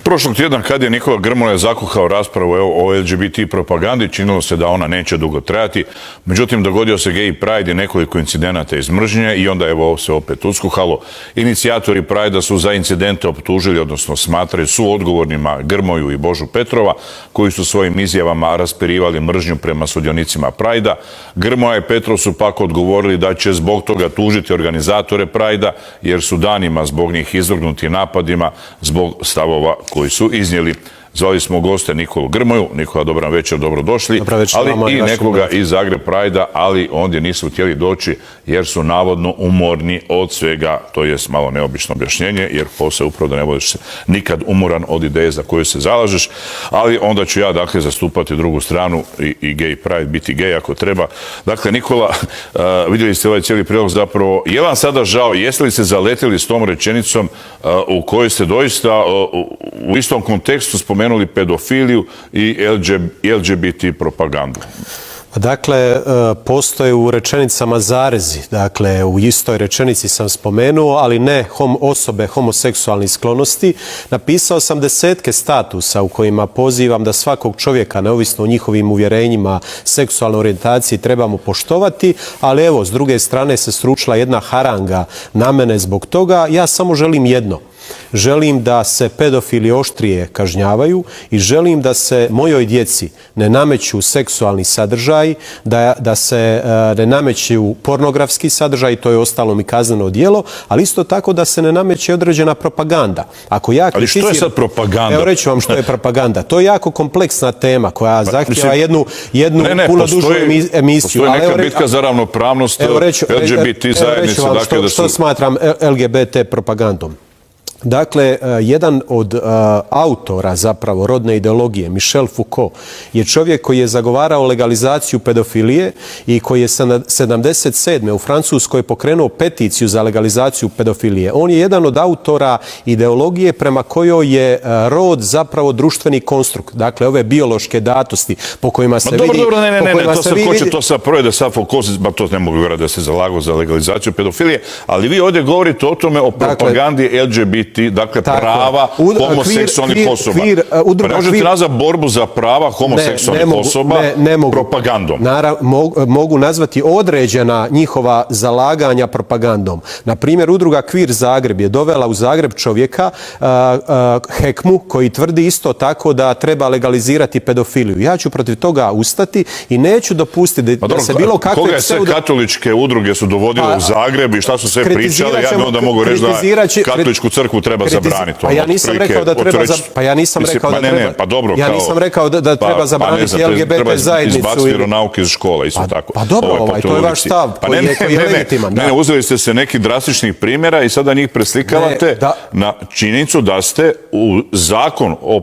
Prošlog tjedna kad je Nikola Grmoja zakuhao raspravu o LGBT propagandi, činilo se da ona neće dugo trajati. Međutim, dogodio se Gay Pride i nekoliko incidenata iz mržnje i onda evo se opet uskuhalo. Inicijatori Pride-a su za incidente optužili, odnosno smatraju suodgovornima Grmoju i Božu Petrova, koji su svojim izjavama raspirivali mržnju prema sudionicima Pride-a. Grmoja i Petrov su pak odgovorili da će zbog toga tužiti organizatore Pride-a, jer su danima zbog njih izvrgnuti napadima zbog stavova koji su iznijeli. Zvali smo goste Nikolu Grmoju. Nikola, dobar večer, dobrodošli. Ali i nekoga iz Zagreb Pride-a, ali ondje nisu htjeli doći jer su navodno umorni od svega. To je malo neobično objašnjenje, jer posao upravo da ne budeš nikad umoran od ideje za koju se zalažeš. Ali onda ću ja, dakle, zastupati drugu stranu i Gay Pride, biti gay ako treba. Dakle, Nikola, vidjeli ste ovaj cijeli prilog zapravo. Je vam sada žao, jeste li se zaletili s tom rečenicom u kojoj ste doista u istom kontekstu spomenuli pedofiliju i LGBT propagandu? Dakle, postoje u rečenicama zarezi. Dakle, u istoj rečenici sam spomenuo, ali ne osobe homoseksualnih sklonosti. Napisao sam desetke statusa u kojima pozivam da svakog čovjeka, neovisno o njihovim uvjerenjima, seksualnoj orijentaciji, trebamo poštovati, ali evo, s druge strane se sručila jedna haranga na mene zbog toga. Ja samo želim jedno. Želim da se pedofili oštrije kažnjavaju i želim da se mojoj djeci ne nameću seksualni sadržaj, da se ne nameću pornografski sadržaj, to je ostalom i kazneno djelo, ali isto tako da se ne nameće određena propaganda. Ali što je sad propaganda? Evo reću vam što je propaganda. To je jako kompleksna tema koja zahtjeva jednu puno dužu emisiju. Postoji neka bitka za ravnopravnost LGBT zajednice. Što smatram LGBT propagandom? Dakle, jedan od autora zapravo rodne ideologije, Michel Foucault, je čovjek koji je zagovarao legalizaciju pedofilije i koji je 1977. u Francuskoj pokrenuo peticiju za legalizaciju pedofilije. On je jedan od autora ideologije prema kojoj je rod zapravo društveni konstrukt. Dakle, ove biološke datosti po kojima se vidi... Dobro, ko će to sad projede, sad Foucault, to ne mogu vjerati da se zalagao za legalizaciju pedofilije, ali vi ovdje govorite o tome, o propagandi LGBT, dakle prava homoseksualnih osoba. Pa ne možete nazvati borbu za prava homoseksualnih osoba propagandom. Mogu nazvati određena njihova zalaganja propagandom. Na primjer, udruga Queer Zagreb je dovela u Zagreb čovjeka, Hekmu, koji tvrdi isto tako da treba legalizirati pedofiliju. Ja ću protiv toga ustati i neću dopustiti da se bilo kakve... Koga je sve katoličke udruge su dovodile u Zagreb i šta su sve pričale, ja bi onda mogu reći da katoličku crkvu treba zabraniti. Pa ja nisam rekao da treba da treba zabraniti LGBT zajednicu. Izbaciti vjeronauke iz škola, isto tako. Pa dobro, to je vaš stav koji je legitiman. Ne, uzeli ste se nekih drastičnih primjera i sada njih preslikavate na činjenicu da ste u zakon o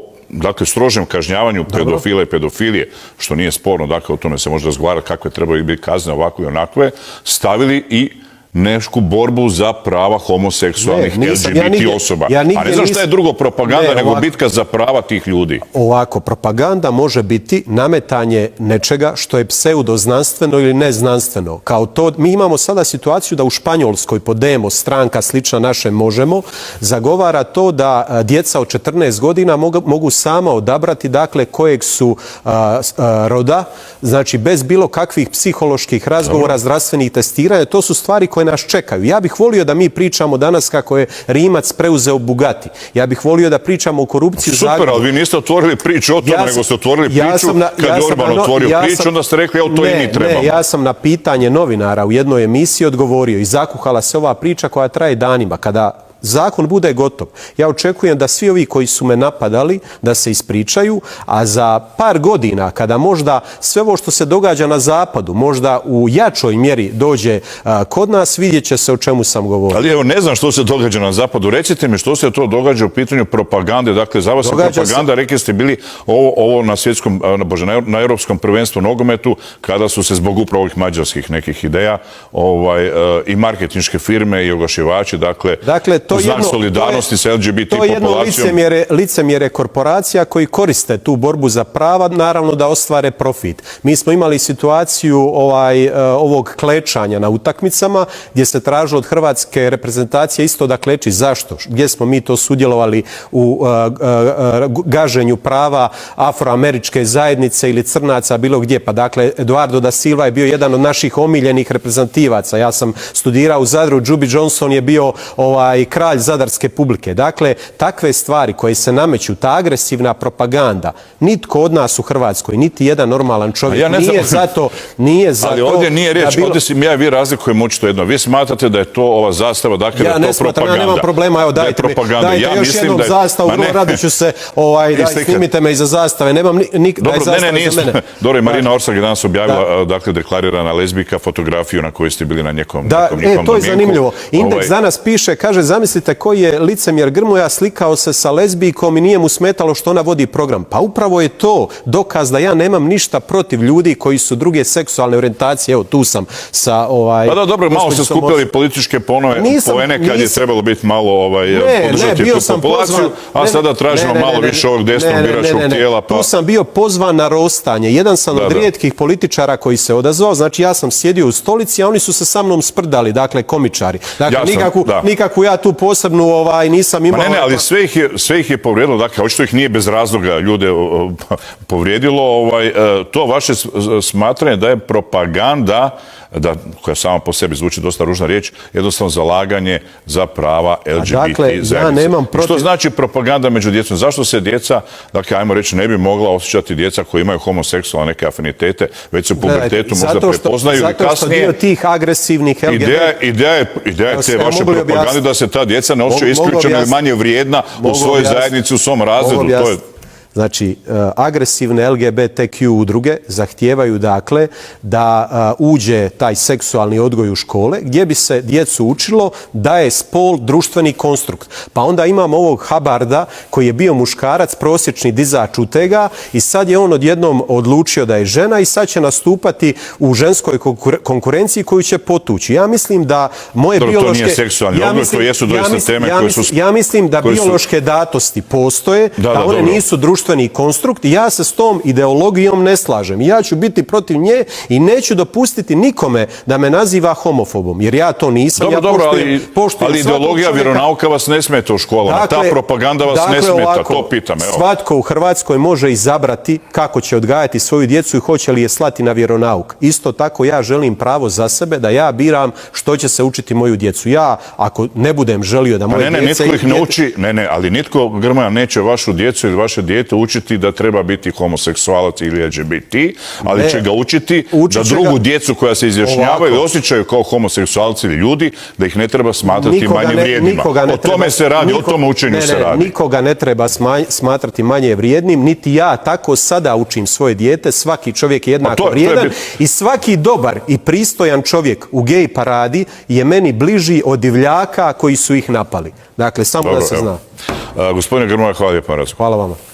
strožem kažnjavanju pedofila i pedofilije, što nije sporno, dakle o tome se može razgovarati kakve trebaju biti kazne ovakve i onakve, stavili i nešku borbu za prava homoseksualnih LGBT osoba. A ne znam šta je drugo propaganda nego bitka za prava tih ljudi. Ovako, propaganda može biti nametanje nečega što je pseudoznanstveno ili neznanstveno. Kao to, mi imamo sada situaciju da u Španjolskoj Podemos, stranka slična našem Možemo, zagovara to da djeca od 14 godina mogu sama odabrati, dakle, kojeg su roda, znači bez bilo kakvih psiholoških razgovora, zdravstvenih testiranja. To su stvari koje nas čekaju. Ja bih volio da mi pričamo danas kako je Rimac preuzeo Bugatti. Ja bih volio da pričamo o korupciji u Zagrebu. Super, ali vi niste otvorili priču o tome, nego ste otvorili priču kad je Orban otvorio priču, onda ste rekli, evo to i mi trebamo. Ne, ja sam na pitanje novinara u jednoj emisiji odgovorio i zakuhala se ova priča koja traje danima. Kada zakon bude gotov, ja očekujem da svi ovi koji su me napadali da se ispričaju, a za par godina kada možda sve ovo što se događa na zapadu možda u jačoj mjeri dođe kod nas, vidjet će se o čemu sam govorio. Ali evo, ne znam što se događa na zapadu. Recite mi što se to događa u pitanju propagande. Dakle, za vas je propaganda, rekli ste bili ovo na svjetskom, na europskom prvenstvu nogometu, kada su se zbog upravo ovih mađarskih nekih ideja i marketinške firme i oglašivači, dakle u znak solidarnosti sa LGBT populacijom. To je jedno licemjerje korporacija koji koriste tu borbu za prava, naravno da ostvare profit. Mi smo imali situaciju ovog klečanja na utakmicama gdje se tražilo od hrvatske reprezentacije isto da kleči. Zašto? Gdje smo mi to sudjelovali u gaženju prava afroameričke zajednice ili crnaca, bilo gdje? Pa dakle, Eduardo da Silva je bio jedan od naših omiljenih reprezentativaca. Ja sam studirao u Zadru, Džubi Johnson je bio kralj zadarske publike. Dakle, takve stvari koje se nameću, ta agresivna propaganda, nitko od nas u Hrvatskoj, niti jedan normalan čovjek nije za to. Ali ovdje nije riječ, ovdje si ja i vi razlikujemo očito jedno. Vi smatrate da je to ova zastava, dakle da je to propaganda. Ja ne smatram, ja nemam problema, evo dajte još jednom zastavu, rado ću se, snimite me iza zastave, nemam Dobro, i Marina Orsak je danas objavila, dakle, deklarirana lezbijka, fotografiju na kojoj ste bili na nekom domjenku. To je zanimljivo. Indeks danas piše, kaže, zamislite koji je licemjer Grmoja slikao se sa lezbijkom i nije mu smetalo što ona vodi program. Pa upravo je to dokaz da ja nemam ništa protiv ljudi koji su druge seksualne orijentacije. Evo, tu sam sa Pa da, dobro, malo se skupili političke poene kad je trebalo biti malo podržati tu populaciju, a sada tražimo malo više ovog desnog biračkog tijela. Tu sam bio pozvan na rostanje. Jedan sam od rijetkih političara koji se odazvao. Znači, ja sam sjedio u stolici, a oni su se sa mnom sprdali, dakle, komičari. Dakle, nikakvu ja tu posebnu nisam imao. Ne, ali sve ih je povrijedilo, dakle, očito ih nije bez razloga ljude povrijedilo. To vaše smatranje da je propaganda, koja sama po sebi zvuči dosta ružna riječ, jednostavno zalaganje za prava LGBT zajednice. Ja nemam protiv... Što znači propaganda među djecom? Zašto se djeca, dakle, ajmo reći, ne bi mogla osjećati djeca koji imaju homoseksualne neke afinitete, već se u pubertetu možda prepoznaju ili kasnije. Zato što dio tih agresivnih LGBT... Ideja je te vaše propagande da se ta djeca ne osjećaju isključeno ili manje vrijedna u svojoj zajednici, u svom razredu. Znači, agresivne LGBTQ udruge zahtijevaju, dakle, da uđe taj seksualni odgoj u škole gdje bi se djecu učilo da je spol društveni konstrukt. Pa onda imamo ovog Habarda koji je bio muškarac, prosječni dizač utega i sad je on odjednom odlučio da je žena i sad će nastupati u ženskoj konkurenciji koju će potući. Ja mislim da moje biološke... To nije seksualni odgoj, to jesu doista teme koje su... Ja mislim da biološke datosti postoje, da one nisu društveni konstrukt i ja se s tom ideologijom ne slažem. Ja ću biti protiv nje i neću dopustiti nikome da me naziva homofobom, jer ja to nisam. Ali ideologija vjeronauka vas ne smeta u školama. Ta propaganda vas ne smeta, to pitam. Svatko u Hrvatskoj može izabrati kako će odgajati svoju djecu i hoće li je slati na vjeronauk. Isto tako ja želim pravo za sebe da ja biram što će se učiti moju djecu. Ja, ako ne budem želio da moje djece... Nitko ih ne uči, ali nitko, Grmoja, neće vašu djecu ili vaše dijete učiti da treba biti homoseksualac ili LGBT, ali će ga učiti da drugu djecu koja se izjašnjavaju i osjećaju kao homoseksualci ili ljudi, da ih ne treba smatrati manje vrijednima. O tome se radi, o tom učenju se radi. Nikoga ne treba smatrati manje vrijednim, niti ja tako sada učim svoje dijete. Svaki čovjek je jednako vrijedan i svaki dobar i pristojan čovjek u gej paradi je meni bliži od divljaka koji su ih napali. Dakle, samo da se zna. Gospodine Grmoja, hvala lijepo na razgovoru. Hvala vama.